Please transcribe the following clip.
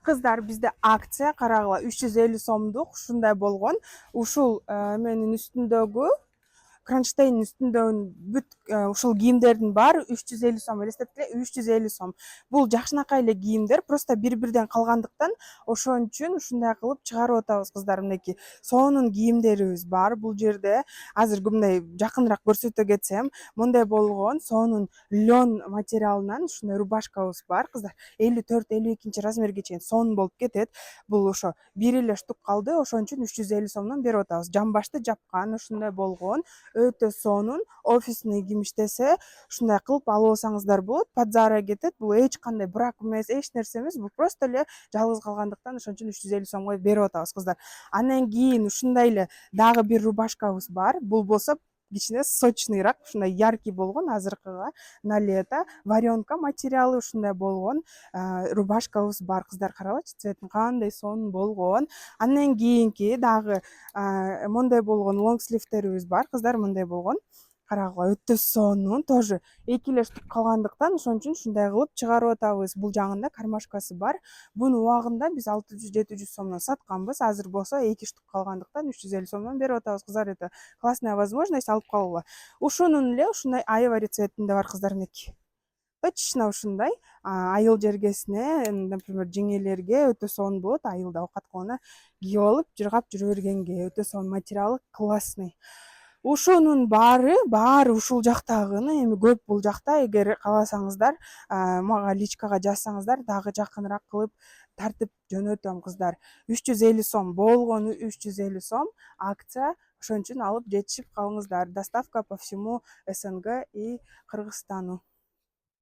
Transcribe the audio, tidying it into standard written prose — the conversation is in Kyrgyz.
Кыздар, бизде акция карагыла 350 сомдук ушундай болгон. Ушул менин үстүндөгү кронштейндин үстүндөгү бүт ушул кийимдердин баары 350 сом. Элестеткиле, 350 сом. Бул жакшынакай эле кийимдер, просто бири-бирден калгандыктан ошон үчүн ушундай кылып чыгарып атабыз кыздар. Мынакей сонун кийимдерибиз бар бул жерде. Азыркы мындай жакыныраак көрсөтө кетсем, мындай болгон сонун лен материалынан ушундай рубашкабыз бар кыздар. 54-52 размерге чейин сонун болуп кетет. Бул ошо бир эле штук калды, ошон үчүн 350 сомдон берип атабыз. Жамбашты жапкан ушундай болгон, өтө сонун, офисный кийим иштесе, ушундай кылып алып алсаңыздар болот. Подзара кетет. Бул эч кандай брак эмес, эч нерсе эмес. Бул просто эле жалгыз калгандыктан ошон үчүн 350 сомго берип атабыз кыздар. Андан кийин ушундай эле дагы бир рубашкабыз бар. Бул болсо кичине сочныйраак, ушундай яркий болгон, азыркыга на лето варёнка материалы ушундай болгон рубашкабыз бар кыздар. Карагылачы, цветин кандай сонун болгон. Андан кийинки дагы мындай болгон лонг сливтерибиз бар кыздар, мындай болгон. Карагыла, өтө сонун, тоже эки эле штук калгандыктан ошон үчүн ушундай кылып чыгарып атабыз. Бул жагында кармашкасы бар. Буну убагында биз 600-700 сомдон сатканбыз. Азыр болсо эки штук калгандыктан 350 сомдон берип атабыз кыздар. Это классная возможность, алып калууга. Ушунун эле ушундай айвари цветинде бар кыздар. Мынакей точно ушундай айыл жергесине, например, жеңелерге өтө сонун болот. Айылда оокат кылганда кийип алып жыргап жүрө бергенге өтө сонун, материалы классный. Ушунун баары ушул жактагыны. Эми көп бул жакта, эгер кааласаңыздар, мага личкага жазсаңыздар, дагы жакыныраак кылып тартып жөнөтөм кыздар. 350 сом болгону, 350 сом акция. Ошон үчүн алып жетишип калыңыздар. Доставка по всему СНГ и Кыргызстану.